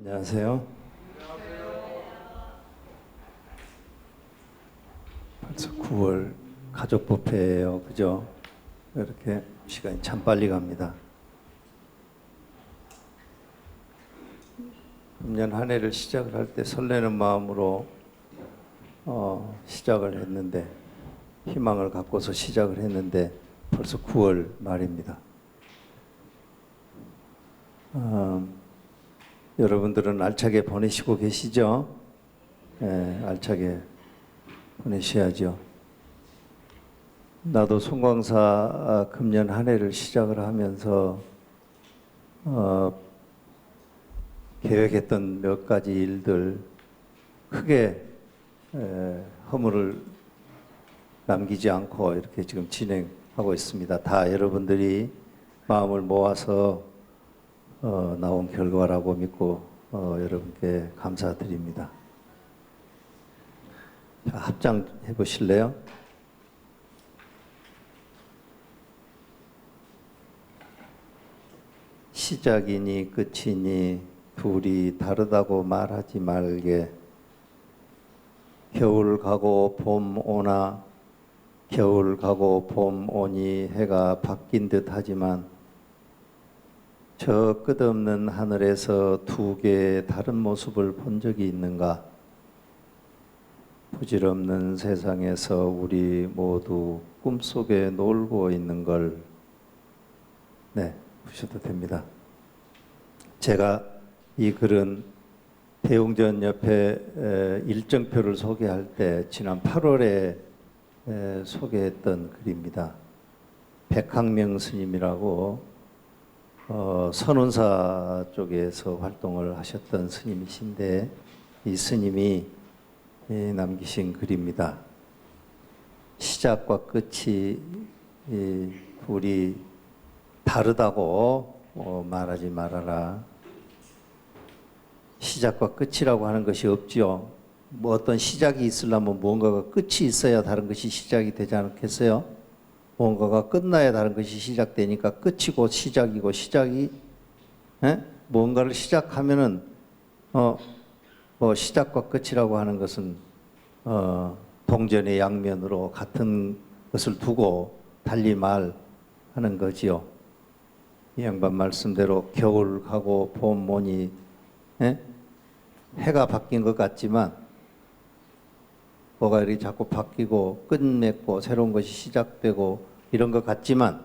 안녕하세요. 벌써 9월 가족 법회예요. 그죠? 이렇게 시간이 참 빨리 갑니다. 금년 한 해를 시작을 할 때 설레는 마음으로 시작을 했는데, 희망을 갖고서 시작을 했는데 벌써 9월 말입니다. 여러분들은 알차게 보내시고 계시죠? 네, 알차게 보내셔야죠. 나도 송광사 금년 한 해를 시작을 하면서 계획했던 몇 가지 일들 크게 허물을 남기지 않고 이렇게 지금 진행하고 있습니다. 다 여러분들이 마음을 모아서 나온 결과라고 믿고 여러분께 감사드립니다. 자, 합장해 보실래요? 시작이니 끝이니 둘이 다르다고 말하지 말게. 겨울 가고 봄 오나 겨울 가고 봄 오니 해가 바뀐 듯 하지만 저 끝없는 하늘에서 두 개의 다른 모습을 본 적이 있는가? 부질없는 세상에서 우리 모두 꿈속에 놀고 있는 걸. 네, 보셔도 됩니다. 제가 이 글은 대웅전 옆에 일정표를 소개할 때 지난 8월에 소개했던 글입니다. 백학명 스님이라고 선운사 쪽에서 활동을 하셨던 스님이신데, 이 스님이 남기신 글입니다. 시작과 끝이 둘이 다르다고 말하지 말아라. 시작과 끝이라고 하는 것이 없지요. 뭐 어떤 시작이 있으려면 무언가가 끝이 있어야 다른 것이 시작이 되지 않겠어요? 무언가가 끝나야 다른 것이 시작되니까 끝이고 시작이고, 시작이 무언가를 시작하면은 뭐 시작과 끝이라고 하는 것은 동전의 양면으로 같은 것을 두고 달리 말하는 거지요. 이 양반 말씀대로 겨울 가고 봄 오니 해가 바뀐 것 같지만 뭐가 이렇게 자꾸 바뀌고 끝맺고 새로운 것이 시작되고 이런 것 같지만,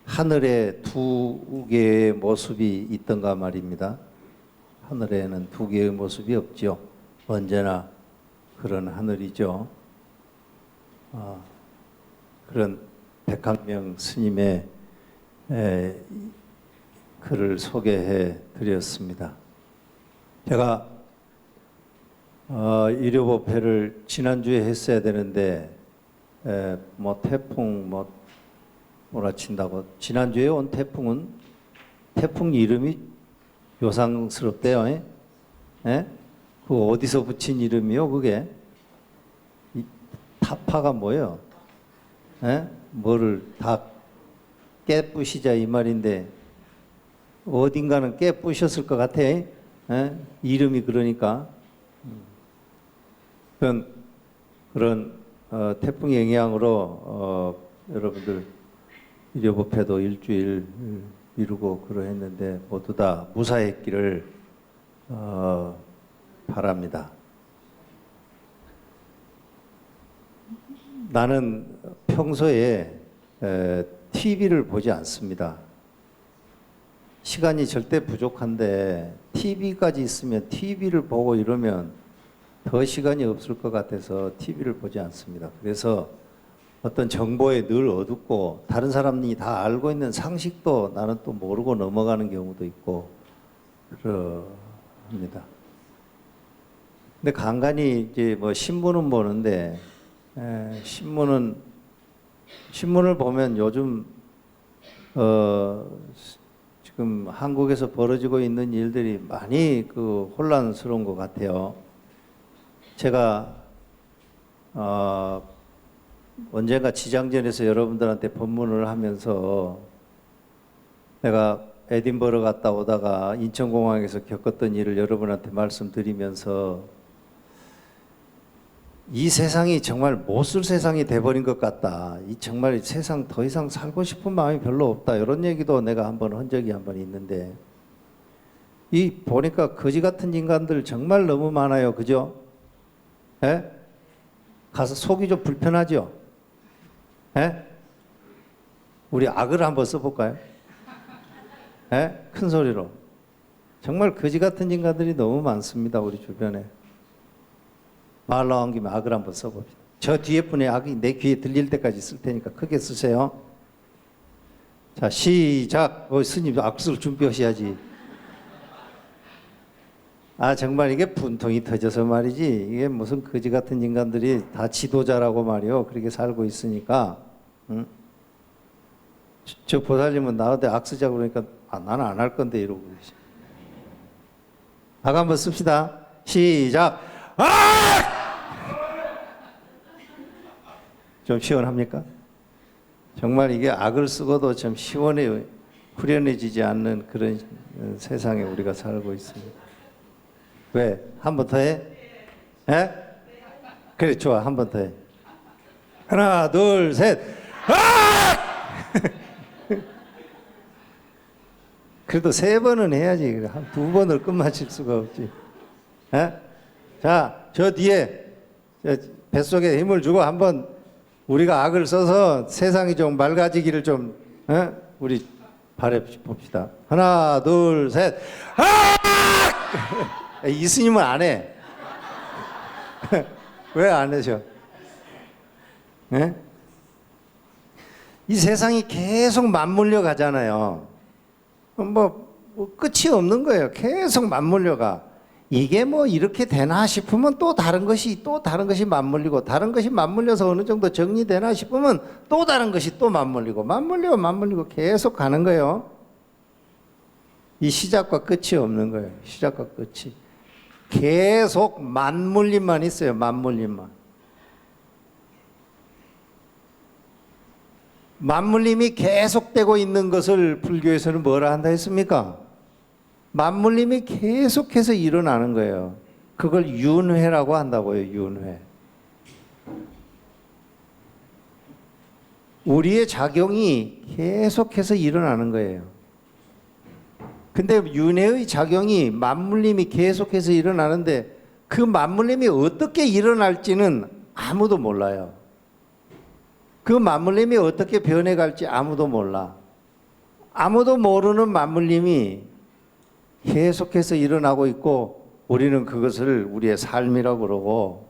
하늘에 두 개의 모습이 있던가 말입니다. 하늘에는 두 개의 모습이 없죠. 언제나 그런 하늘이죠. 그런 백학명 스님의 글을 소개해 드렸습니다. 제가 일요법회를 지난주에 했어야 되는데 뭐 태풍 몰아친다고, 지난주에 온 태풍은 태풍 이름이 요상스럽대요. 그 어디서 붙인 이름이요? 그게 타파가 뭐예요? 뭐를 다 깨부시자 이 말인데, 어딘가는 깨부셨을 것 같아. 이름이 그러니까. 그런 태풍 영향으로 여러분들 일요법회도 일주일 미루고 그러했는데 모두 다 무사했기를 바랍니다. 나는 평소에 TV를 보지 않습니다. 시간이 절대 부족한데 TV까지 있으면 TV를 보고 이러면 더 시간이 없을 것 같아서 TV를 보지 않습니다. 그래서 어떤 정보에 늘 어둡고 다른 사람이 다 알고 있는 상식도 나는 또 모르고 넘어가는 경우도 있고 그럽니다. 근데 간간히 이제 뭐 신문은 보는데, 신문을 보면 요즘 지금 한국에서 벌어지고 있는 일들이 많이 혼란스러운 것 같아요. 제가 언젠가 지장전에서 여러분들한테 법문을 하면서 내가 에딘버러 갔다 오다가 인천공항에서 겪었던 일을 여러분한테 말씀드리면서 이 세상이 정말 못쓸 세상이 돼버린 것 같다. 이 정말 세상 더 이상 살고 싶은 마음이 별로 없다. 이런 얘기도 내가 한번 한 적이 한번 있는데 이 보니까 거지 같은 인간들 정말 너무 많아요. 그죠? 예? 가서 속이 좀 불편하죠? 예? 우리 악을 한번 써볼까요? 예? 큰 소리로. 정말 거지 같은 인간들이 너무 많습니다. 우리 주변에. 말 나온 김에 악을 한번 써봅시다. 저 뒤에 분의 악이 내 귀에 들릴 때까지 쓸 테니까 크게 쓰세요. 자, 시작. 스님 악수를 준비하셔야지. 아, 정말 이게 분통이 터져서 말이지. 이게 무슨 거지 같은 인간들이 다 지도자라고 말이요. 그렇게 살고 있으니까. 응? 저 보살님은 나한테 악 쓰자고 그러니까 나는 안 할 건데 이러고 계시. 악 한번 씁시다. 시작. 좀 시원합니까? 정말 이게 악을 쓰고도 좀 후련해지지 않는 그런 세상에 우리가 살고 있습니다. 왜? 한 번 더 해? 예? 그래, 좋아. 한 번 더 해. 하나, 둘, 셋. 그래도 3번은 해야지. 한 2번을 끝마칠 수가 없지. 예? 자, 저 뒤에 뱃속에 힘을 주고 한번 우리가 악을 써서 세상이 좀 맑아지기를 좀 우리 바래 봅시다. 하나, 둘, 셋. 이 스님은 안 해. 왜 안 하셔? 네? 이 세상이 계속 맞물려 가잖아요. 뭐 끝이 없는 거예요. 계속 맞물려 가. 이게 뭐 이렇게 되나 싶으면 또 다른 것이 맞물리고, 다른 것이 맞물려서 어느 정도 정리되나 싶으면 또 다른 것이 또 맞물리고 계속 가는 거예요. 이 시작과 끝이 없는 거예요. 시작과 끝이. 계속 맞물림만 있어요. 맞물림만. 맞물림이 계속되고 있는 것을 불교에서는 뭐라 한다 했습니까? 맞물림이 계속해서 일어나는 거예요. 그걸 윤회라고 한다고요. 윤회. 우리의 작용이 계속해서 일어나는 거예요. 근데 윤회의 작용이 맞물림이 계속해서 일어나는데 그 맞물림이 어떻게 일어날지는 아무도 몰라요. 그 맞물림이 어떻게 변해갈지 아무도 몰라. 아무도 모르는 맞물림이 계속해서 일어나고 있고 우리는 그것을 우리의 삶이라고 그러고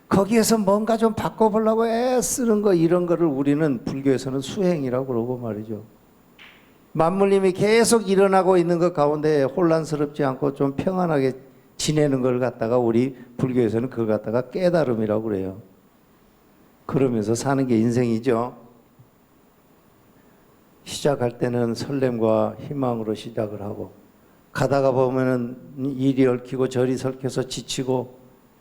거기에서 뭔가 좀 바꿔보려고 애쓰는 거 이런 거를 우리는 불교에서는 수행이라고 그러고 말이죠. 맞물림이 계속 일어나고 있는 것 가운데 혼란스럽지 않고 좀 평안하게 지내는 걸 갖다가 우리 불교에서는 그걸 갖다가 깨달음이라고 그래요. 그러면서 사는 게 인생이죠. 시작할 때는 설렘과 희망으로 시작을 하고 가다가 보면은 이리 얽히고 저리 설켜서 지치고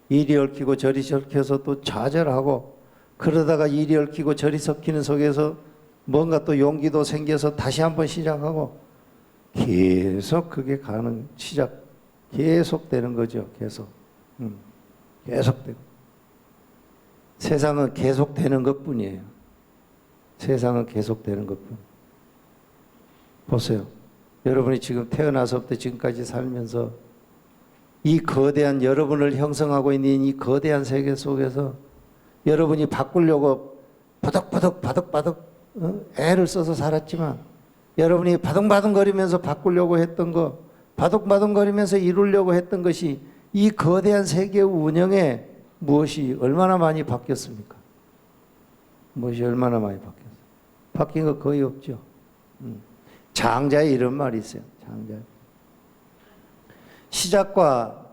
이리 얽히고 저리 설켜서 또 좌절하고 그러다가 이리 얽히고 저리 섞이는 속에서 뭔가 또 용기도 생겨서 다시 한번 시작하고 계속 그게 가는 계속되는 거죠. 계속되고 세상은 계속되는 것뿐이에요. 세상은 계속되는 것뿐. 보세요. 여러분이 지금 태어나서부터 지금까지 살면서 이 거대한 여러분을 형성하고 있는 이 거대한 세계 속에서 여러분이 바꾸려고 바득바득 애를 써서 살았지만 여러분이 바둥바둥거리면서 바꾸려고 했던 거, 바둥바둥거리면서 이루려고 했던 것이 이 거대한 세계의 운영에 무엇이 얼마나 많이 바뀌었습니까? 무엇이 얼마나 많이 바뀌었어요? 바뀐 거 거의 없죠. 장자에 이런 말이 있어요. 장자. 시작과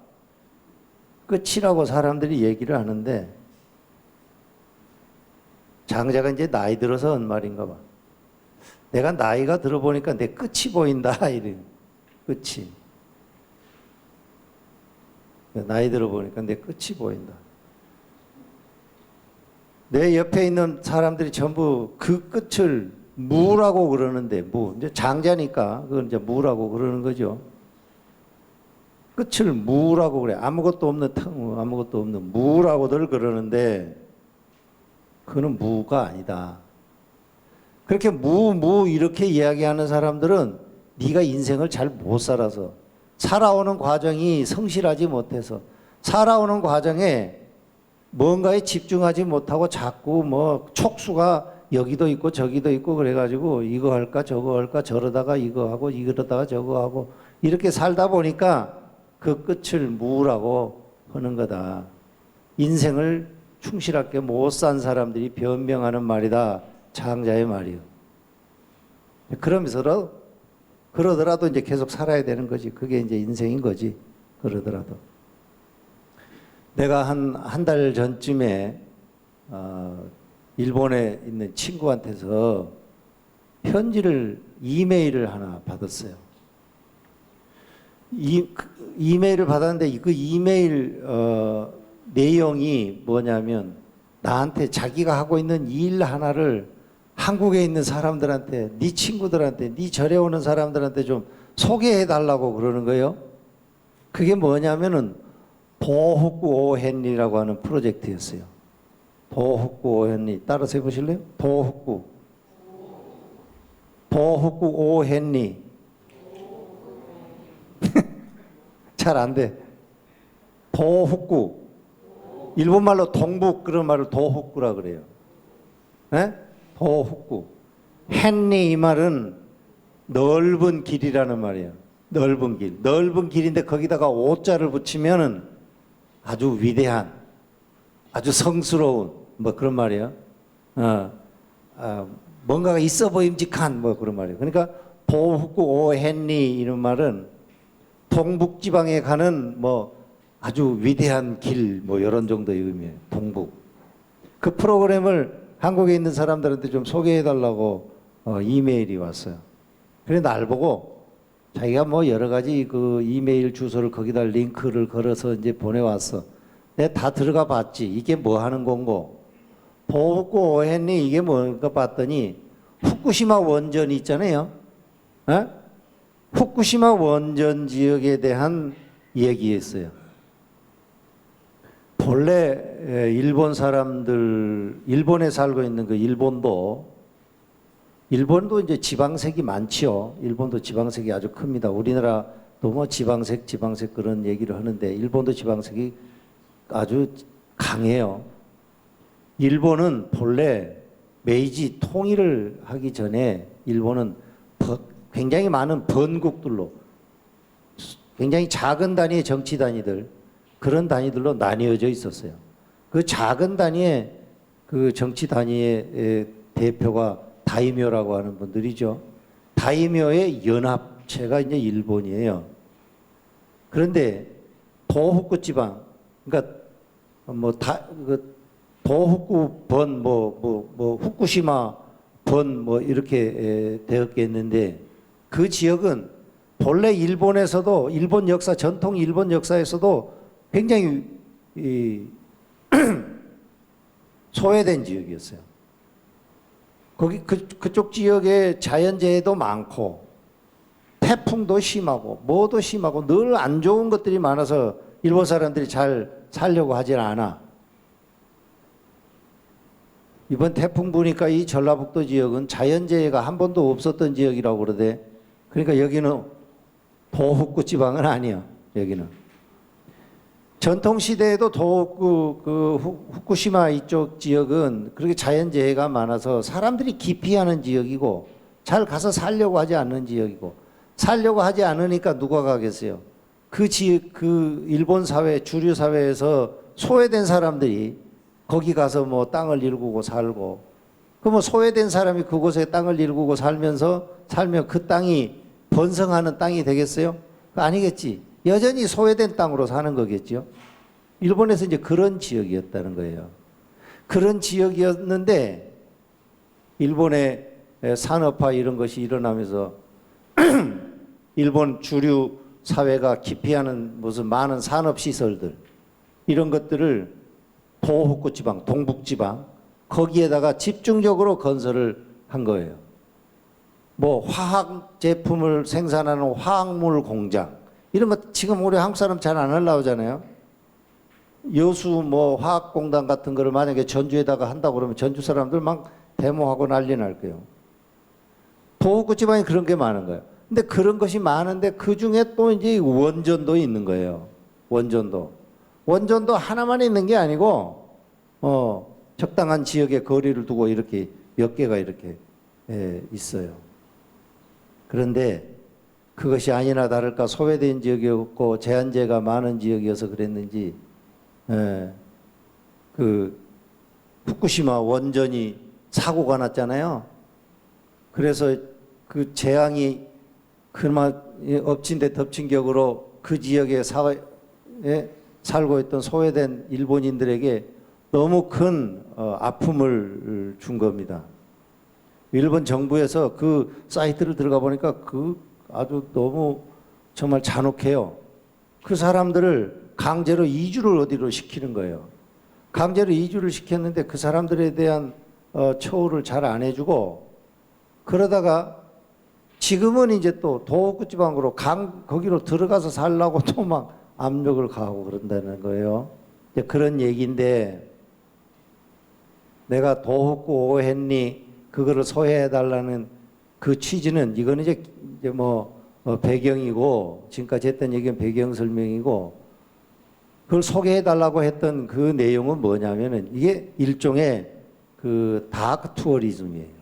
끝이라고 사람들이 얘기를 하는데 장자가 이제 나이 들어서 한 말인가 봐. 내가 나이가 들어보니까 내 끝이 보인다. 이래. 끝이. 나이 들어보니까 내 끝이 보인다. 내 옆에 있는 사람들이 전부 그 끝을 무라고 그러는데, 이제 장자니까 그건 이제 무라고 그러는 거죠. 끝을 무라고 그래. 아무것도 없는 아무것도 없는 무라고들 그러는데, 그는 무가 아니다. 그렇게 무 이렇게 이야기하는 사람들은 네가 인생을 잘 못 살아서, 살아오는 과정이 성실하지 못해서, 살아오는 과정에 뭔가에 집중하지 못하고 자꾸 뭐 촉수가 여기도 있고 저기도 있고 그래가지고 이거 할까 저거 할까 저러다가 이거 하고 이러다가 저거 하고 이렇게 살다 보니까 그 끝을 무라고 하는 거다. 인생을 충실하게 못 산 사람들이 변명하는 말이다. 장자의 말이요. 그러더라도 이제 계속 살아야 되는 거지. 그게 이제 인생인 거지. 그러더라도. 내가 한 달 전쯤에 일본에 있는 친구한테서 이메일을 하나 받았어요. 이메일을 받았는데 그 이메일 내용이 뭐냐면 나한테 자기가 하고 있는 일 하나를 한국에 있는 사람들한테, 네 친구들한테, 네 절에 오는 사람들한테 좀 소개해 달라고 그러는 거예요. 그게 뭐냐면은 도호쿠 오헨리라고 하는 프로젝트였어요. 도호쿠 오헨리 따라서 해보실래요? 도호쿠 오헨리 잘 안 돼. 도호쿠 일본말로 동북 그런 말을 도호쿠라 그래요. 네? 도호쿠 헨리 이 말은 넓은 길이라는 말이에요. 넓은 길. 넓은 길인데 거기다가 오자를 붙이면은 아주 위대한, 아주 성스러운 뭐 그런 말이에요. 뭔가가 있어 보임직한 뭐 그런 말이에요. 그러니까 도호쿠 오헨리 이런 말은 동북 지방에 가는 뭐 아주 위대한 길 뭐 이런 정도의 의미예요. 동북. 그 프로그램을 한국에 있는 사람들한테 좀 소개해 달라고 이메일이 왔어요. 그래 날 보고 자기가 뭐 여러 가지 그 이메일 주소를 거기다 링크를 걸어서 이제 보내왔어. 내가 다 들어가 봤지. 이게 뭐 하는 건고. 도호쿠 오헨리 이게 뭔가 봤더니 후쿠시마 원전 있잖아요. 에? 후쿠시마 원전 지역에 대한 얘기였어요. 본래 일본 사람들, 일본에 살고 있는 그 일본도 이제 지방색이 많지요. 일본도 지방색이 아주 큽니다. 우리나라도 뭐 지방색 그런 얘기를 하는데 일본도 지방색이 아주 강해요. 일본은 본래 메이지 통일을 하기 전에 일본은 굉장히 많은 번국들로 굉장히 작은 단위의 정치 단위들 그런 단위들로 나뉘어져 있었어요. 그 작은 단위의 그 정치 단위의 대표가 다이묘라고 하는 분들이죠. 다이묘의 연합체가 이제 일본이에요. 그런데 도호쿠 지방, 그러니까 도호쿠 번, 후쿠시마 번, 이렇게 되었겠는데 그 지역은 본래 일본에서도 전통 일본 역사에서도 굉장히 소외된 지역이었어요. 거기 그쪽 지역에 자연재해도 많고 태풍도 심하고 뭐도 심하고 늘 안 좋은 것들이 많아서 일본 사람들이 잘 살려고 하질 않아. 이번 태풍 보니까 이 전라북도 지역은 자연재해가 한 번도 없었던 지역이라고 그러대. 그러니까 여기는 도호쿠 지방은 아니야. 여기는. 전통시대에도 후쿠시마 이쪽 지역은 그렇게 자연재해가 많아서 사람들이 기피하는 지역이고 잘 가서 살려고 하지 않는 지역이고 살려고 하지 않으니까 누가 가겠어요? 그 지역, 그 일본 사회, 주류 사회에서 소외된 사람들이 거기 가서 뭐 땅을 일구고 살고 그 뭐 소외된 사람이 그곳에 땅을 일구고 살면 그 땅이 번성하는 땅이 되겠어요? 아니겠지. 여전히 소외된 땅으로 사는 거겠죠. 일본에서 이제 그런 지역이었다는 거예요. 그런 지역이었는데 일본의 산업화 이런 것이 일어나면서 일본 주류 사회가 기피하는 무슨 많은 산업시설들 이런 것들을 도호쿠 지방, 동북 지방 거기에다가 집중적으로 건설을 한 거예요. 뭐 화학 제품을 생산하는 화학물 공장 이런 거 지금 우리 한국 사람 잘 안 올라오잖아요. 여수 뭐 화학 공단 같은 거를 만약에 전주에다가 한다고 그러면 전주 사람들 막 데모하고 난리 날 거예요. 도읍구 지방에 그런 게 많은 거예요. 근데 그런 것이 많은데 그 중에 또 이제 원전도 있는 거예요. 원전도. 원전도 하나만 있는 게 아니고, 적당한 지역에 거리를 두고 이렇게 몇 개가 이렇게 있어요. 그런데 그것이 아니나 다를까 소외된 지역이었고 제한제가 많은 지역이어서 그랬는지, 그 후쿠시마 원전이 사고가 났잖아요. 그래서 그 재앙이 그나마 엎친 데 덮친 격으로 그 지역에 살고 있던 소외된 일본인들에게 너무 큰 아픔을 준 겁니다. 일본 정부에서 그 사이트를 들어가 보니까 그 아주 너무 정말 잔혹해요. 그 사람들을 강제로 이주를 어디로 시키는 거예요. 강제로 이주를 시켰는데 그 사람들에 대한 처우를 잘 안 해주고 그러다가 지금은 이제 또 도읍구 지방으로 거기로 들어가서 살라고 또 막 압력을 가하고 그런다는 거예요. 그런 얘기인데 내가 도읍구 오했니 그거를 소개해달라는 그 취지는 이거는 이제 뭐 배경이고 지금까지 했던 얘기는 배경 설명이고 그걸 소개해달라고 했던 그 내용은 뭐냐면은 이게 일종의 그 다크 투어리즘이에요.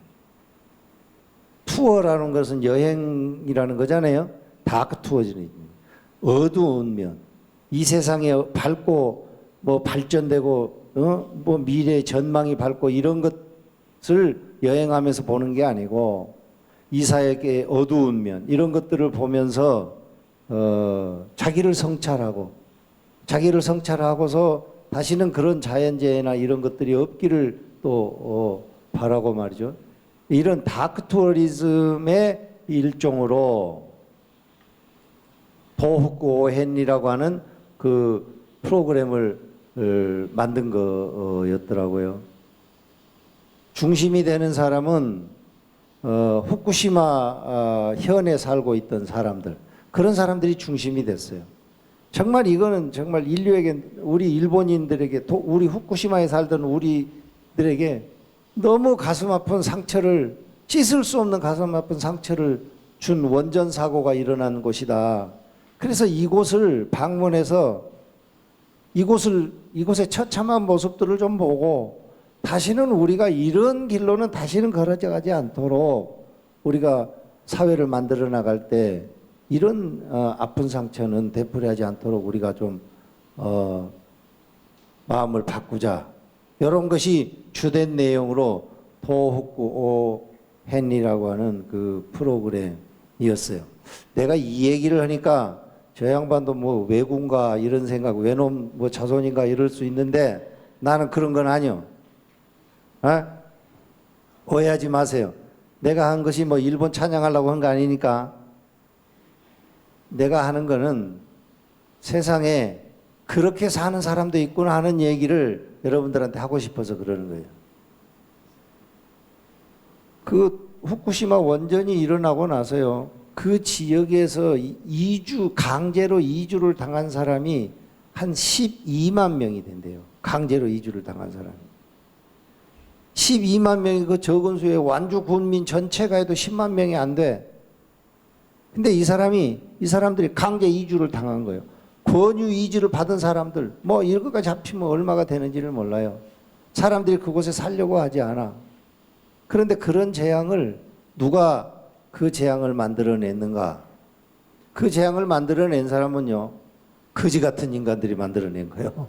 투어라는 것은 여행이라는 거잖아요. 다크 투어리즘. 어두운 면. 이 세상에 밝고 뭐 발전되고 뭐 미래의 전망이 밝고 이런 것을 여행하면서 보는 게 아니고 이 사회의 어두운 면 이런 것들을 보면서 자기를 성찰하고서 다시는 그런 자연재해나 이런 것들이 없기를 또 바라고 말이죠. 이런 다크 투어리즘의 일종으로 도읍구 오헨리라고 하는 그 프로그램을 만든 거였더라고요. 중심이 되는 사람은 후쿠시마 현에 살고 있던 사람들, 그런 사람들이 중심이 됐어요. 정말 이거는 정말 인류에게, 우리 일본인들에게, 우리 후쿠시마에 살던 우리들에게 너무 가슴 아픈 상처를, 씻을 수 없는 가슴 아픈 상처를 준 원전 사고가 일어난 곳이다. 그래서 이곳을 방문해서 이곳의 처참한 모습들을 좀 보고 다시는 우리가 이런 길로는 다시는 걸어가지 않도록 우리가 사회를 만들어 나갈 때 이런 아픈 상처는 되풀이하지 않도록 우리가 좀 마음을 바꾸자. 이런 것이 주된 내용으로 도읍구 오헨리라고 하는 그 프로그램이었어요. 내가 이 얘기를 하니까 저 양반도 뭐 외군가 이런 생각, 외놈 뭐 자손인가 이럴 수 있는데 나는 그런 건 아니요. 오해하지 마세요. 내가 한 것이 뭐 일본 찬양하려고 한 거 아니니까. 내가 하는 거는 세상에 그렇게 사는 사람도 있구나 하는 얘기를 여러분들한테 하고 싶어서 그러는 거예요. 그 후쿠시마 원전이 일어나고 나서요, 그 지역에서 강제로 이주를 당한 사람이 한 12만 명이 된대요. 강제로 이주를 당한 사람이. 12만 명이 그 적은 수에 완주 군민 전체가 해도 10만 명이 안 돼. 근데 이 사람들이 강제 이주를 당한 거예요. 권유 이주를 받은 사람들, 뭐 이런 것까지 합치면 얼마가 되는지를 몰라요. 사람들이 그곳에 살려고 하지 않아. 그런데 그런 재앙을 누가 그 재앙을 만들어냈는가? 그 재앙을 만들어낸 사람은요, 거지 같은 인간들이 만들어낸 거예요.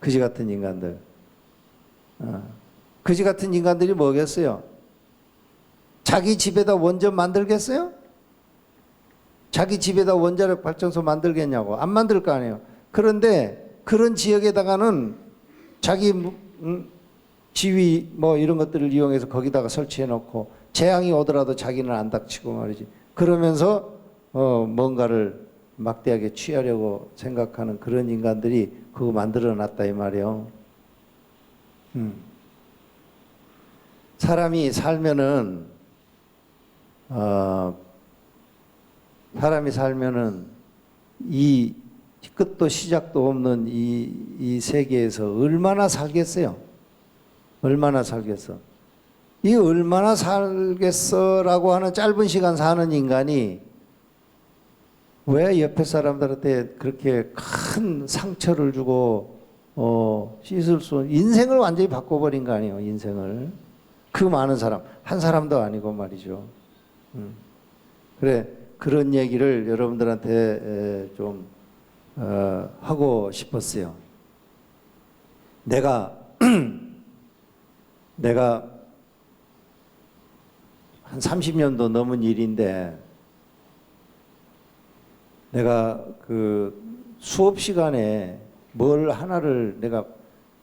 거지 같은 인간들. 거지 같은 인간들이 뭐겠어요? 자기 집에다 원전 만들겠어요? 자기 집에다 원자력 발전소 만들겠냐고. 안 만들 거 아니에요. 그런데 그런 지역에다가는 자기 지위 뭐 이런 것들을 이용해서 거기다가 설치해 놓고 재앙이 오더라도 자기는 안 닥치고 말이지. 그러면서 뭔가를 막대하게 취하려고 생각하는 그런 인간들이 그거 만들어 놨다 이 말이에요. 사람이 살면은 사람이 살면은 이 끝도 시작도 없는 이 세계에서 얼마나 살겠어요? 얼마나 살겠어? 이 얼마나 살겠어라고 하는 짧은 시간 사는 인간이 왜 옆에 사람들한테 그렇게 큰 상처를 주고 씻을 수 없는 인생을 완전히 바꿔버린 거 아니에요? 인생을. 그 많은 사람, 한 사람도 아니고 말이죠. 그래, 그런 얘기를 여러분들한테 좀 하고 싶었어요. 내가 한 30년도 넘은 일인데 내가 그 수업 시간에 뭘 하나를 내가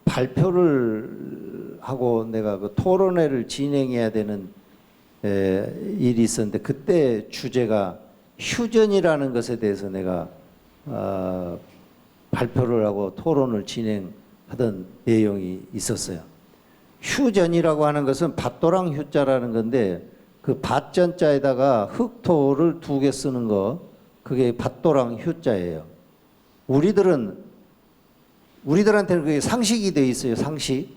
발표를 하고 내가 그 토론회를 진행해야 되는 일이 있었는데 그때 주제가 휴전이라는 것에 대해서 내가 발표를 하고 토론을 진행하던 내용이 있었어요. 휴전이라고 하는 것은 밭도랑 휴자라는 건데 그 밭전자에다가 흑토를 2개 쓰는 거 그게 밭도랑 휴자예요. 우리들한테는 그게 상식이 돼 있어요. 상식.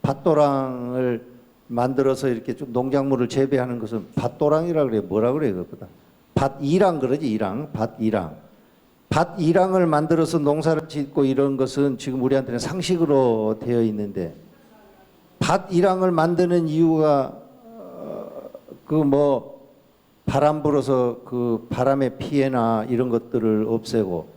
밭도랑을 만들어서 이렇게 좀 농작물을 재배하는 것은 밭도랑이라 그래요. 뭐라 그래요, 그것보다. 밭이랑 그러지, 이랑. 밭이랑. 밭이랑을 만들어서 농사를 짓고 이런 것은 지금 우리한테는 상식으로 되어 있는데 밭이랑을 만드는 이유가 그 뭐 바람 불어서 그 바람의 피해나 이런 것들을 없애고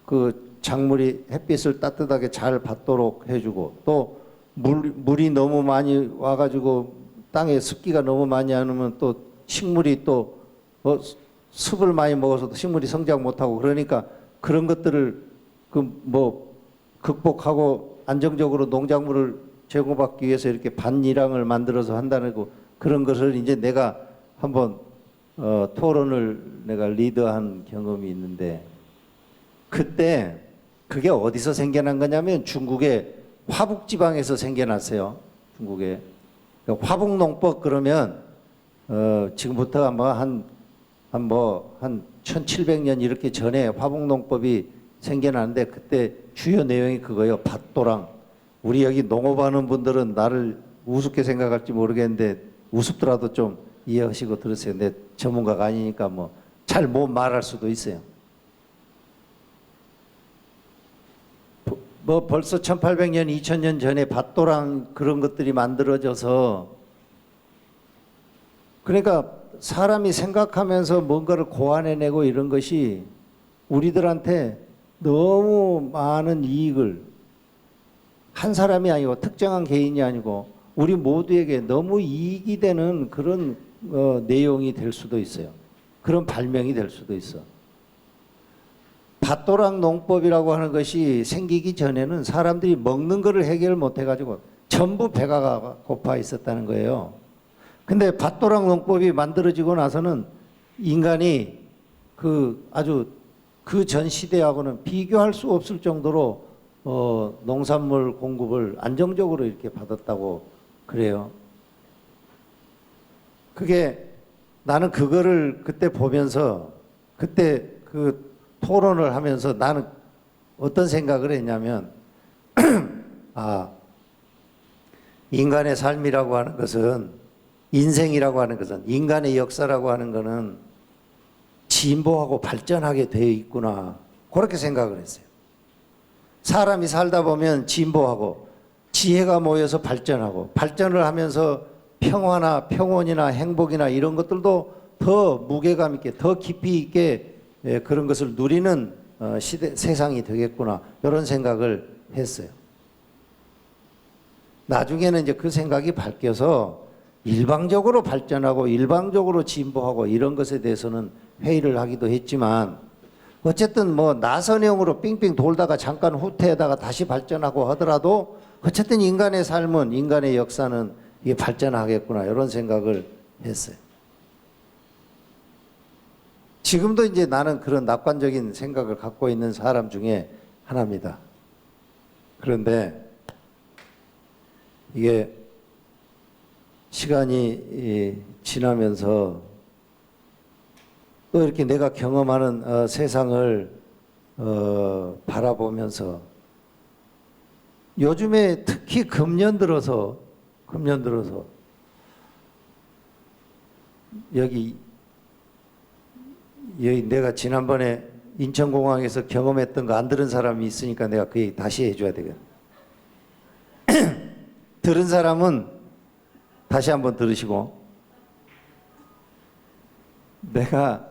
그 작물이 햇빛을 따뜻하게 잘 받도록 해주고 또 물이 너무 많이 와가지고 땅에 습기가 너무 많이 안 오면 또 식물이 또 습을 많이 먹어서 식물이 성장 못하고 그러니까 그런 것들을 그 뭐 극복하고 안정적으로 농작물을 제공받기 위해서 이렇게 반일항을 만들어서 한다는 거 그런 것을 이제 내가 한번 토론을 내가 리드한 경험이 있는데 그때 그게 어디서 생겨난 거냐면 중국의 화북지방에서 생겨났어요. 중국에 화북농법 그러면 지금부터 아마 한 1700년 이렇게 전에 화북농법이 생겨났는데 그때 주요 내용이 그거예요. 밭도랑. 우리 여기 농업하는 분들은 나를 우습게 생각할지 모르겠는데 우습더라도 좀 이해하시고 들으세요. 내 전문가가 아니니까 뭐 잘 못 말할 수도 있어요. 뭐 벌써 1800년, 2000년 전에 밭도랑 그런 것들이 만들어져서 그러니까 사람이 생각하면서 뭔가를 고안해내고 이런 것이 우리들한테 너무 많은 이익을 한 사람이 아니고 특정한 개인이 아니고 우리 모두에게 너무 이익이 되는 그런 내용이 될 수도 있어요. 그런 발명이 될 수도 있어. 밭도랑 농법이라고 하는 것이 생기기 전에는 사람들이 먹는 거를 해결 못 해가지고 전부 배가 고파 있었다는 거예요. 근데 밭도랑 농법이 만들어지고 나서는 인간이 아주 그 전 시대하고는 비교할 수 없을 정도로 농산물 공급을 안정적으로 이렇게 받았다고 그래요. 그게 나는 그거를 그때 보면서 그때 그 토론을 하면서 나는 어떤 생각을 했냐면 인간의 삶이라고 하는 것은 인생이라고 하는 것은 인간의 역사라고 하는 것은 진보하고 발전하게 되어 있구나 그렇게 생각을 했어요. 사람이 살다 보면 진보하고 지혜가 모여서 발전하고 발전을 하면서 평화나 평온이나 행복이나 이런 것들도 더 무게감 있게 더 깊이 있게 그런 것을 누리는 세상이 되겠구나 이런 생각을 했어요. 나중에는 이제 그 생각이 바뀌어서 일방적으로 발전하고 일방적으로 진보하고 이런 것에 대해서는 회의를 하기도 했지만 어쨌든 뭐 나선형으로 삥삥 돌다가 잠깐 후퇴하다가 다시 발전하고 하더라도 어쨌든 인간의 삶은 인간의 역사는 이게 발전하겠구나 이런 생각을 했어요. 지금도 이제 나는 그런 낙관적인 생각을 갖고 있는 사람 중에 하나입니다. 그런데 이게 시간이 지나면서 또 이렇게 내가 경험하는 세상을 바라보면서 요즘에 특히 금년 들어서 여기 내가 지난번에 인천공항에서 경험했던 거 안 들은 사람이 있으니까 내가 그 얘기 다시 해줘야 되겠네. 들은 사람은 다시 한번 들으시고, 내가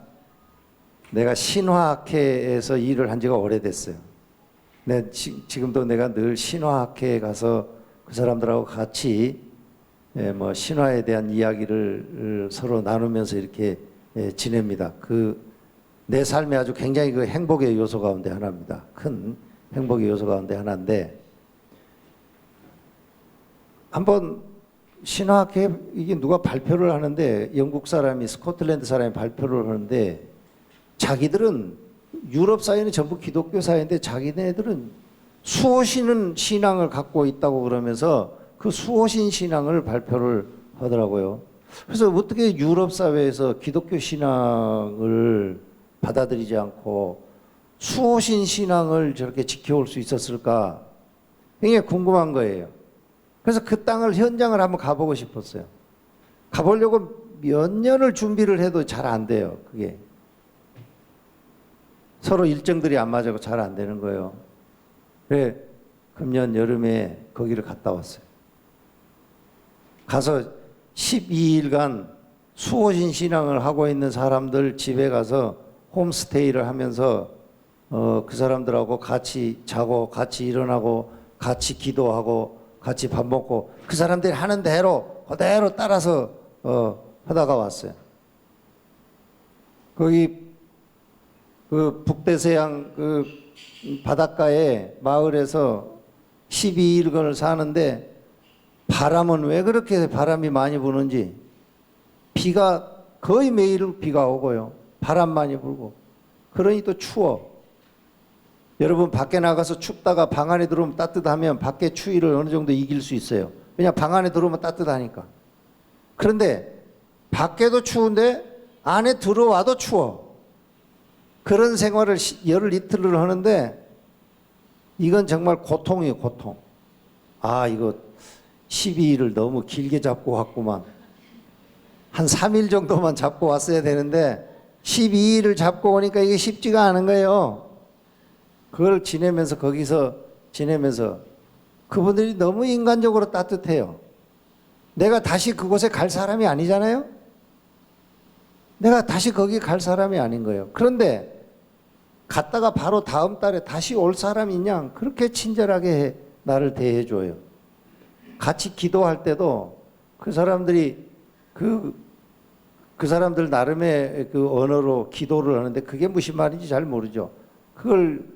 신화학회에서 일을 한 지가 오래됐어요. 지금도 내가 늘 신화학회에 가서 그 사람들하고 같이 뭐 신화에 대한 이야기를 서로 나누면서 이렇게 지냅니다. 내 삶에 아주 굉장히 그 행복의 요소 가운데 하나입니다. 큰 행복의 요소 가운데 하나인데, 한번 신화학회 이게 누가 발표를 하는데, 영국 사람이 스코틀랜드 사람이 발표를 하는데, 자기들은 유럽 사회는 전부 기독교 사회인데 자기네들은 수호신은 신앙을 갖고 있다고 그러면서 그 수호신 신앙을 발표를 하더라고요. 그래서 어떻게 유럽 사회에서 기독교 신앙을 받아들이지 않고 수호신 신앙을 저렇게 지켜올 수 있었을까 굉장히 궁금한 거예요. 그래서 그 땅을 현장을 한번 가보고 싶었어요. 가보려고 몇 년을 준비를 해도 잘 안 돼요. 그게 서로 일정들이 안 맞아서 잘 안 되는 거예요. 그래 금년 여름에 거기를 갔다 왔어요. 가서 12일간 수호신 신앙을 하고 있는 사람들 집에 가서 홈스테이를 하면서 그 사람들하고 같이 자고 같이 일어나고 같이 기도하고 같이 밥 먹고 그 사람들이 하는 대로 그대로 따라서 하다가 왔어요. 거기 그 북대서양 그 바닷가에 마을에서 12일간을 사는데, 바람은 왜 그렇게 바람이 많이 부는지, 비가 거의 매일 비가 오고요. 바람 많이 불고. 그러니 또 추워. 여러분 밖에 나가서 춥다가 방 안에 들어오면 따뜻하면 밖에 추위를 어느 정도 이길 수 있어요. 왜냐 방 안에 들어오면 따뜻하니까. 그런데 밖에도 추운데 안에 들어와도 추워. 그런 생활을 열흘 이틀을 하는데 이건 정말 고통이에요, 고통. 이거 12일을 너무 길게 잡고 왔구만. 한 3일 정도만 잡고 왔어야 되는데 12일을 잡고 오니까 이게 쉽지가 않은 거예요. 그걸 거기서 지내면서 그분들이 너무 인간적으로 따뜻해요. 내가 다시 그곳에 갈 사람이 아니잖아요. 내가 다시 거기 갈 사람이 아닌 거예요. 그런데 갔다가 바로 다음 달에 다시 올 사람이냐, 그렇게 친절하게 나를 대해줘요. 같이 기도할 때도 그 사람들이 그 사람들 나름의 그 언어로 기도를 하는데 그게 무슨 말인지 잘 모르죠. 그걸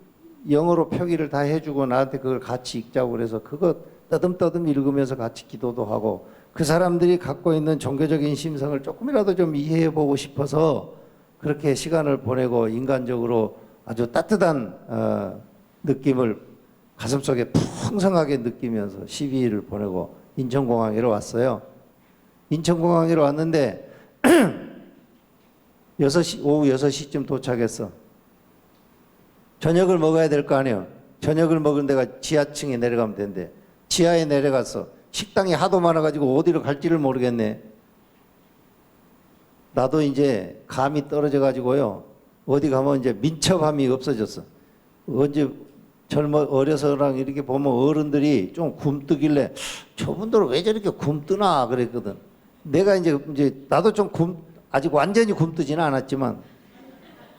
영어로 표기를 다 해주고 나한테 그걸 같이 읽자고 그래서 그거 떠듬떠듬 읽으면서 같이 기도도 하고, 그 사람들이 갖고 있는 종교적인 심성을 조금이라도 좀 이해해 보고 싶어서 그렇게 시간을 보내고 인간적으로 아주 따뜻한 느낌을 가슴속에 풍성하게 느끼면서 12일을 보내고 인천공항으로 왔어요. 인천공항으로 왔는데 오후 6시쯤 도착했어. 저녁을 먹어야 될 거 아니에요. 저녁을 먹은 데가 지하층에 내려가면 된대. 지하에 내려가서 식당이 하도 많아가지고 어디로 갈지를 모르겠네. 나도 이제 감이 떨어져가지고요. 어디 가면 이제 민첩함이 없어졌어. 언제 어려서랑 이렇게 보면 어른들이 좀 굼뜨길래 저분들은 왜 저렇게 굼뜨나 그랬거든. 내가 이제 나도 좀 아직 완전히 굼뜨지는 않았지만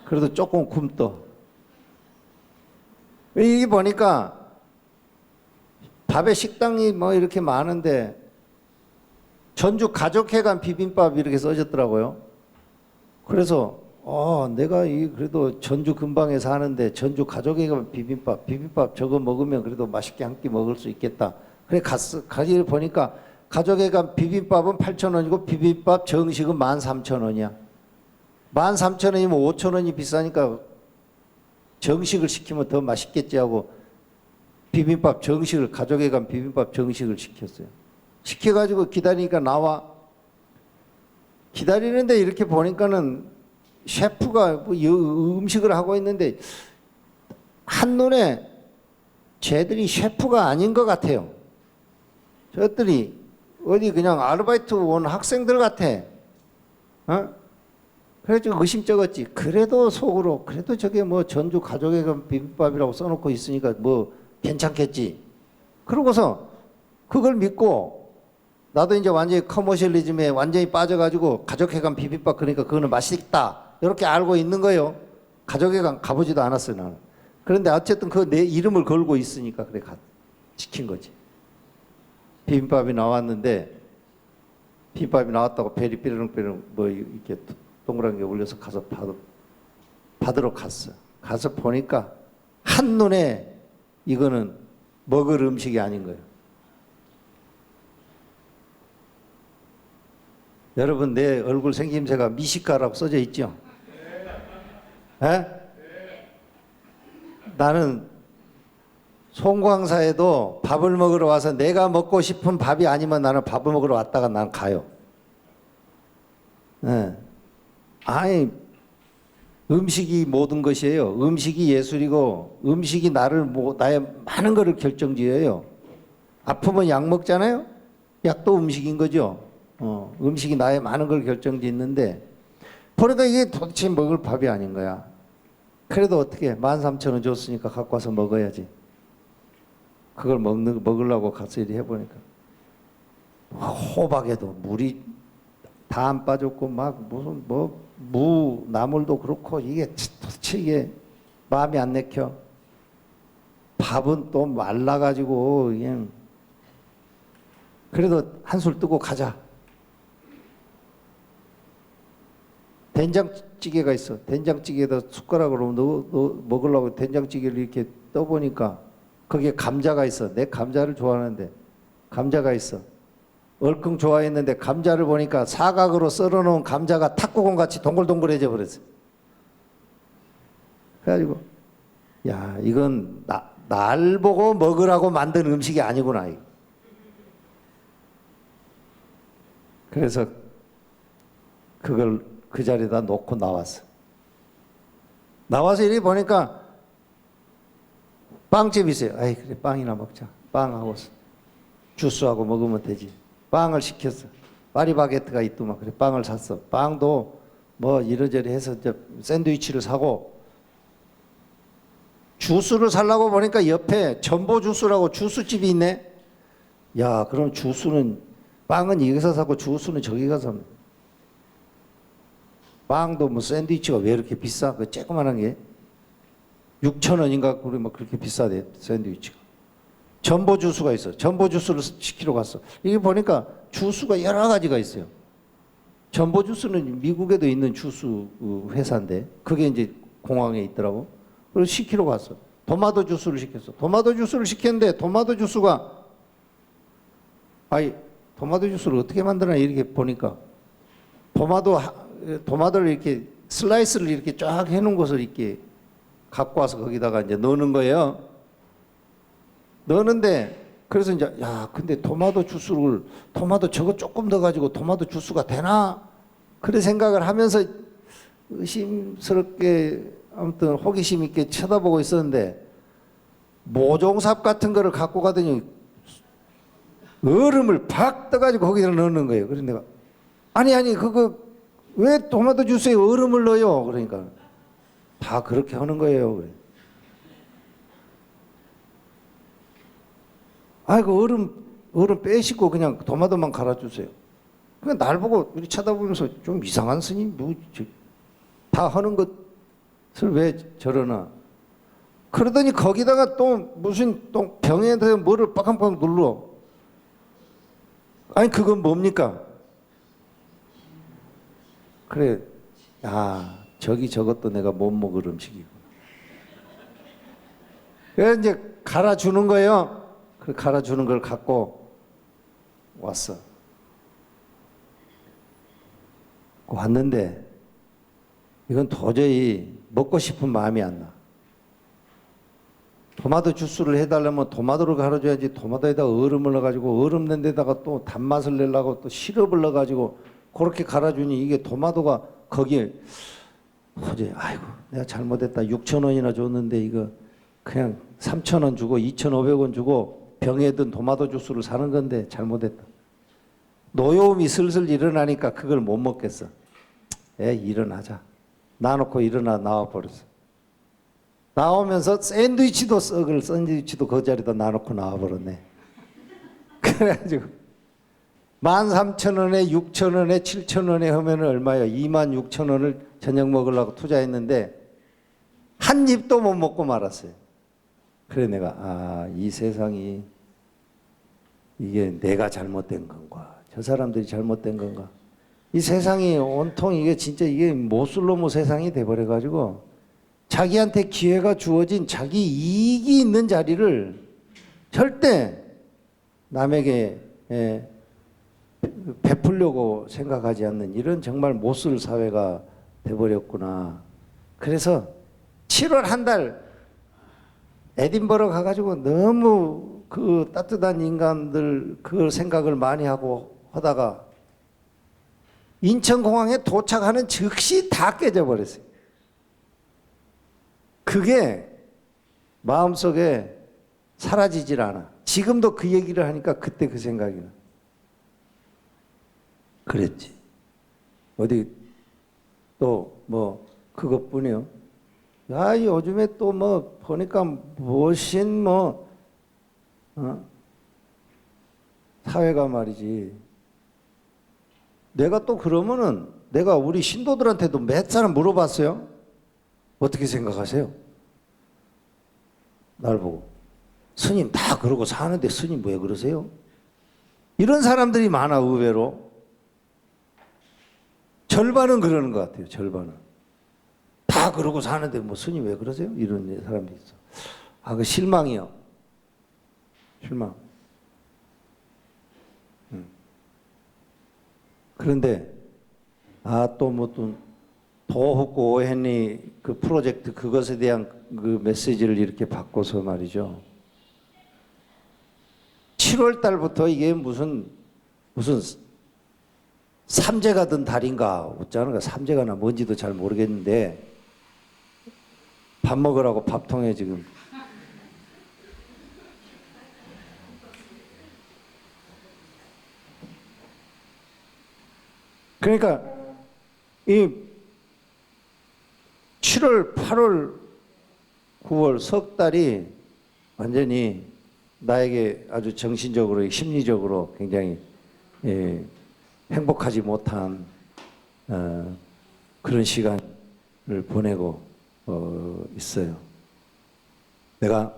그래도 조금 굼떠. 이게 보니까 밥에 식당이 뭐 이렇게 많은데 전주 가족회관 비빔밥 이렇게 써졌더라고요. 그래서 내가 그래도 전주 근방에 사는데 전주 가족회관 비빔밥 저거 먹으면 그래도 맛있게 한 끼 먹을 수 있겠다. 그래 가지 보니까 가족회관 비빔밥은 8,000원이고 비빔밥 정식은 13,000원이야. 13,000원이면 5,000원이 비싸니까 정식을 시키면 더 맛있겠지 하고 비빔밥 정식을, 가족회관 비빔밥 정식을 시켰어요. 시켜가지고 기다리니까 나와. 기다리는데 이렇게 보니까는 셰프가 뭐 음식을 하고 있는데 한눈에 쟤들이 셰프가 아닌 것 같아요. 저들이 어디 그냥 아르바이트 온 학생들 같아. 어? 그래서 의심쩍었지. 그래도 속으로 그래도 저게 뭐 전주 가족의 비빔밥이라고 써놓고 있으니까 뭐 괜찮겠지. 그러고서 그걸 믿고 나도 이제 완전히 커머셜리즘에 완전히 빠져가지고 가족회관 비빔밥 그러니까 그거는 맛있다 이렇게 알고 있는 거예요. 가족회관 가보지도 않았어요 나는. 그런데 어쨌든 그 내 이름을 걸고 있으니까 그래 지킨 거지. 비빔밥이 나왔는데 비빔밥이 나왔다고 벨이 삐르릉삐르릉 뭐 이렇게 동그란 게 올려서 가서 받으러 갔어. 가서 보니까 한눈에 이거는 먹을 음식이 아닌 거예요. 여러분 내 얼굴 생김새가 미식가라고 써져 있죠? 네. 나는 송광사에도 밥을 먹으러 와서 내가 먹고 싶은 밥이 아니면 나는 밥을 먹으러 왔다가 난 가요. 네. 아니 음식이 모든 것이에요. 음식이 예술이고 음식이 나의 많은 것을 결정지어요. 아프면 약 먹잖아요. 약도 음식인 거죠. 음식이 나의 많은 걸 결정짓는데 그러니까 이게 도대체 먹을 밥이 아닌 거야. 그래도 어떻게 13,000원 줬으니까 갖고 와서 먹어야지. 그걸 먹으려고 가서 이리 해보니까 호박에도 물이 다 안 빠졌고 막 무슨 무 나물도 그렇고 이게 도대체 이게 마음이 안 내켜. 밥은 또 말라가지고 그냥 그래도 한술 뜨고 가자. 된장찌개가 있어. 된장찌개에다 숟가락으로 넣어 먹으려고 된장찌개를 이렇게 떠보니까 거기에 감자가 있어. 내 감자를 좋아하는데 감자가 있어. 얼큰하게 좋아했는데 감자를 보니까 사각으로 썰어놓은 감자가 탁구공 같이 동글동글해져 버렸어. 그래가지고 야 이건 날 보고 먹으라고 만든 음식이 아니구나. 그래서 그걸 그 자리에다 놓고 나왔어. 나와서 이리 보니까 빵집이 있어요. 아이 그래 빵이나 먹자. 빵하고 주스하고 먹으면 되지. 빵을 시켰어. 파리바게트가 있더만 그래 빵을 샀어. 빵도 뭐 이러저러 해서 샌드위치를 사고 주스를 살라고 보니까 옆에 전보 주스라고 주스집이 있네. 야 그럼 주스는 빵은 여기서 사고 주스는 저기 가서 빵도 뭐 샌드위치가 왜 이렇게 비싸? 그 조그만한 게 6,000원인가 그래 막 그렇게 비싸대 샌드위치가. 전보 주스가 있어. 전보 주스를 시키러 갔어. 이게 보니까 주스가 여러 가지가 있어요. 전보 주스는 미국에도 있는 주스 회사인데 그게 이제 공항에 있더라고. 그래서 시키러 갔어. 토마토 주스를 시켰어. 토마토 주스를 시켰는데 토마토 주스가 토마토 주스를 어떻게 만드나 이렇게 보니까 토마토를 이렇게 슬라이스를 이렇게 쫙 해놓은 것을 이렇게 갖고 와서 거기다가 이제 넣는 거예요. 넣는데 그래서 이제 야 근데 토마토 저거 조금 더 가지고 토마토 주스가 되나? 그런 생각을 하면서 의심스럽게 아무튼 호기심 있게 쳐다보고 있었는데 모종삽 같은 거를 갖고 가더니 얼음을 팍 떠가지고 거기다 넣는 거예요. 그래서 내가 아니 그거 왜 토마토 주스에 얼음을 넣어요? 그러니까 다 그렇게 하는 거예요. 그래. 그 얼음 빼시고 그냥 토마토만 갈아주세요. 그냥 날 보고 우리 쳐다보면서 좀 이상한 스님 다 하는 것을 왜 저러나? 그러더니 거기다가 또 무슨 또 병에다 뭐를 빡빡 눌러. 아니 그건 뭡니까? 그래, 저것도 내가 못 먹을 음식이고. 그래서 이제 갈아주는 거예요. 그 갈아주는 걸 갖고 왔어. 왔는데 이건 도저히 먹고 싶은 마음이 안 나. 토마토 주스를 해달라면 토마토를 갈아줘야지. 토마토에다가 얼음을 넣어가지고 얼음 낸 데다가 또 단맛을 내려고 또 시럽을 넣어가지고 그렇게 갈아주니 이게 토마토가 거기에 어제 아이고 내가 잘못했다. 6천 원이나 줬는데 이거 그냥 3천 원 주고 2,500원 주고 병에 든 토마토 주스를 사는 건데 잘못했다. 노여움이 슬슬 일어나니까 그걸 못 먹겠어. 일어나자. 놔놓고 나와 버렸어. 나오면서 샌드위치도 그 자리에다 놔놓고 나와 버렸네. 그래가지고 13,000원에 6,000원에 7,000원에 하면은 얼마예요? 26,000원을 저녁 먹으려고 투자했는데 한 입도 못 먹고 말았어요. 그래 내가 이 세상이 이게 내가 잘못된 건가? 저 사람들이 잘못된 건가? 이 세상이 온통 이게 진짜 이게 모슬로모 세상이 돼버려 가지고 자기한테 기회가 주어진 자기 이익이 있는 자리를 절대 남에게 베풀려고 생각하지 않는 이런 정말 못쓸 사회가 돼버렸구나. 그래서 7월 한 달 에딘버러 가가지고 너무 그 따뜻한 인간들 그 생각을 많이 하고 하다가 인천공항에 도착하는 즉시 다 깨져버렸어요. 그게 마음속에 사라지질 않아. 지금도 그 얘기를 하니까 그때 그 생각이 나. 그랬지. 어디 또 뭐 그것뿐이요. 야, 요즘에 또 뭐 보니까 무엇인 사회가 말이지. 내가 또 그러면은 내가 우리 신도들한테도 몇 사람 물어봤어요. 어떻게 생각하세요? 날 보고 스님 다 그러고 사는데 스님 왜 그러세요? 이런 사람들이 많아. 의외로 절반은 그러는 것 같아요. 절반은 다 그러고 사는데 뭐 스님 왜 그러세요? 이런 사람도 있어. 그 실망이요. 실망. 그런데 또 도후고 오헨리 그 프로젝트 그것에 대한 그 메시지를 이렇게 바꿔서 말이죠. 7월 달부터 이게 무슨 삼재가 든 달인가 어쩌는가 삼재가나 뭔지도 잘 모르겠는데 밥 먹으라고 밥통에 지금 그러니까 이 7월, 8월, 9월 석 달이 완전히 나에게 아주 정신적으로 심리적으로 굉장히 행복하지 못한 그런 시간을 보내고 있어요. 내가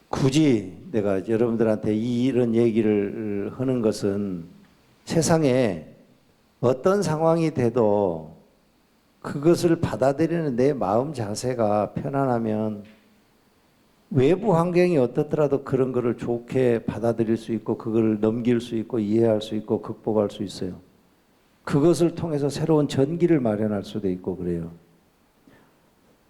굳이 내가 여러분들한테 이런 얘기를 하는 것은 세상에 어떤 상황이 돼도 그것을 받아들이는 내 마음 자세가 편안하면 외부 환경이 어떻더라도 그런 거를 좋게 받아들일 수 있고 그걸 넘길 수 있고 이해할 수 있고 극복할 수 있어요. 그것을 통해서 새로운 전기를 마련할 수도 있고 그래요.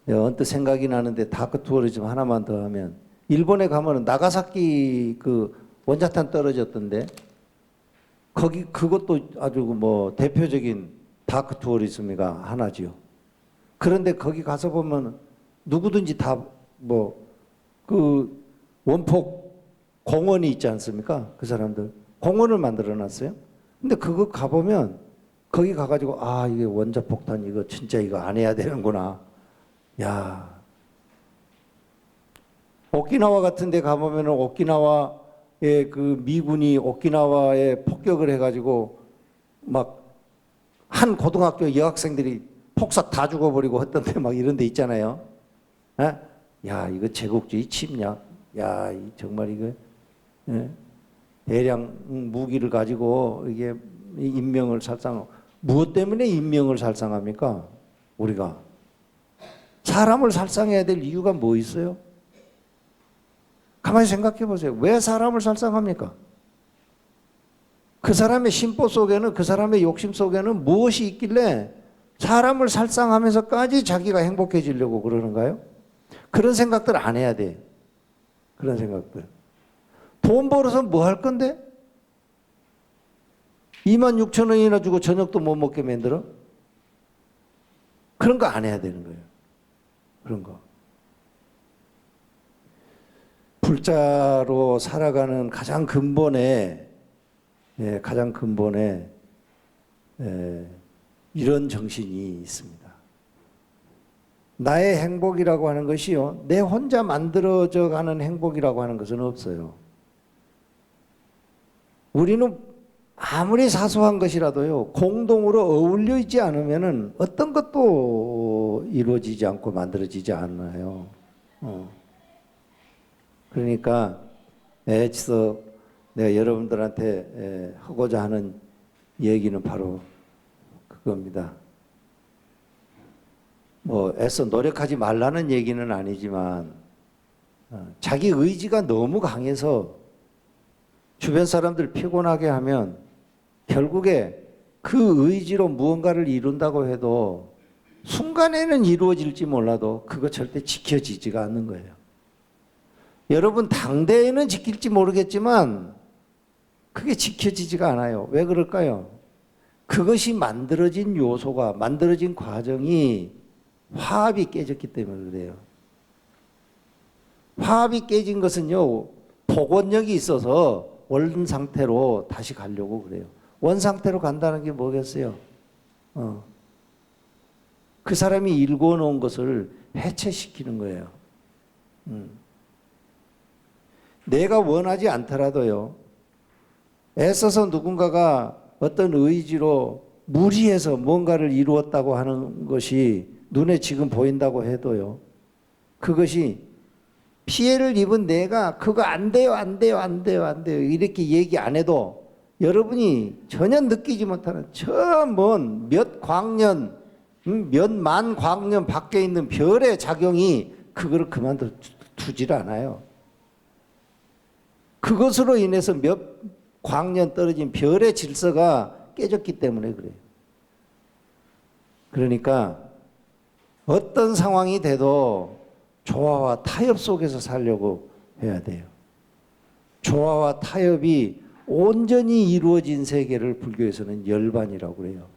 내가 언뜻 생각이 나는데 다크 투어리즘 하나만 더 하면 일본에 가면은 나가사키 그 원자탄 떨어졌던데 거기 그것도 아주 뭐 대표적인 다크 투어리즘이가 하나지요. 그런데 거기 가서 보면 누구든지 다 뭐 그 원폭 공원이 있지 않습니까? 그 사람들 공원을 만들어 놨어요. 근데 그거 가보면 거기 가가지고 이게 원자폭탄 이거 진짜 이거 안 해야 되는구나. 야, 오키나와 같은 데 가보면 오키나와의 그 미군이 오키나와에 폭격을 해가지고 막 한 고등학교 여학생들이 폭삭 다 죽어버리고 했던데 막 이런 데 있잖아요. 야, 이거 제국주의 침략. 야, 정말 이거 대량 무기를 가지고 이게 인명을 살상하고 무엇 때문에 인명을 살상합니까? 우리가 사람을 살상해야 될 이유가 뭐 있어요? 가만히 생각해 보세요. 왜 사람을 살상합니까? 그 사람의 심보 속에는 그 사람의 욕심 속에는 무엇이 있길래 사람을 살상하면서까지 자기가 행복해지려고 그러는가요? 그런 생각들 안 해야 돼. 그런 생각들. 돈 벌어서 뭐 할 건데? 26,000원이나 주고 저녁도 못 먹게 만들어? 그런 거 안 해야 되는 거예요. 그런 거. 불자로 살아가는 가장 근본에 이런 정신이 있습니다. 나의 행복이라고 하는 것이요, 내 혼자 만들어져 가는 행복이라고 하는 것은 없어요. 우리는 아무리 사소한 것이라도요, 공동으로 어울려 있지 않으면은 어떤 것도 이루어지지 않고 만들어지지 않아요. 그러니까 애써 내가 여러분들한테 하고자 하는 얘기는 바로 그겁니다. 뭐 애써 노력하지 말라는 얘기는 아니지만 자기 의지가 너무 강해서 주변 사람들 피곤하게 하면 결국에 그 의지로 무언가를 이룬다고 해도 순간에는 이루어질지 몰라도 그거 절대 지켜지지가 않는 거예요. 여러분 당대에는 지킬지 모르겠지만 그게 지켜지지가 않아요. 왜 그럴까요? 그것이 만들어진 요소가, 만들어진 과정이 화합이 깨졌기 때문에 그래요. 화합이 깨진 것은요, 복원력이 있어서 원 상태로 다시 가려고 그래요. 원 상태로 간다는 게 뭐겠어요? 그 사람이 일궈놓은 것을 해체시키는 거예요. 내가 원하지 않더라도요, 애써서 누군가가 어떤 의지로 무리해서 뭔가를 이루었다고 하는 것이 눈에 지금 보인다고 해도요, 그것이 피해를 입은 내가 그거 안 돼요, 안 돼요, 안 돼요, 안 돼요 이렇게 얘기 안 해도 여러분이 전혀 느끼지 못하는 저 먼 몇 광년, 몇만 광년 밖에 있는 별의 작용이 그거를 그만둬 두질 않아요. 그것으로 인해서 몇 광년 떨어진 별의 질서가 깨졌기 때문에 그래요. 그러니까 어떤 상황이 돼도 조화와 타협 속에서 살려고 해야 돼요. 조화와 타협이 온전히 이루어진 세계를 불교에서는 열반이라고 그래요.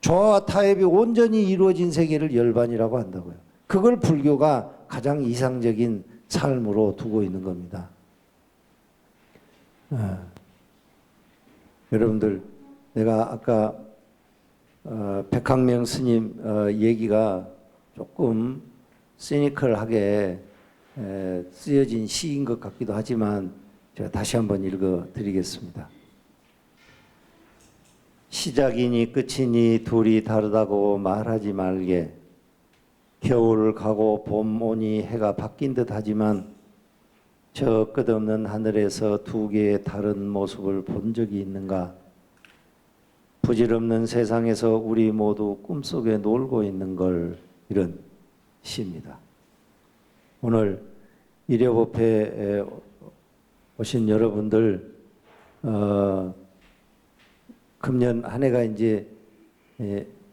조화와 타협이 온전히 이루어진 세계를 열반이라고 한다고요. 그걸 불교가 가장 이상적인 삶으로 두고 있는 겁니다. 여러분들, 내가 아까 백학명 스님 얘기가 조금 시니컬하게 쓰여진 시인 것 같기도 하지만 제가 다시 한번 읽어드리겠습니다. 시작이니 끝이니 둘이 다르다고 말하지 말게. 겨울을 가고 봄 오니 해가 바뀐 듯 하지만 저 끝없는 하늘에서 두 개의 다른 모습을 본 적이 있는가? 부질없는 세상에서 우리 모두 꿈속에 놀고 있는 걸, 이런 시입니다. 오늘 일요법회에 오신 여러분들, 금년 한 해가 이제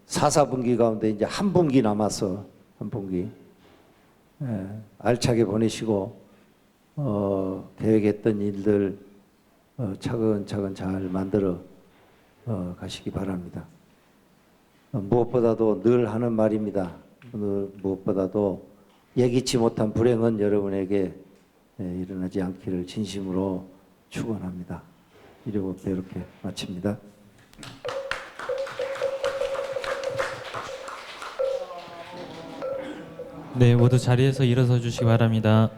4분기 가운데 이제 한 분기 남았어. 한 분기. 알차게 보내시고 계획했던 일들 차근차근 잘 만들어 가시기 바랍니다. 무엇보다도 늘 하는 말입니다. 무엇보다도 예기치 못한 불행은 여러분에게 일어나지 않기를 진심으로 축원합니다. 일요법회 이렇게 마칩니다. 네, 모두 자리에서 일어서 주시기 바랍니다.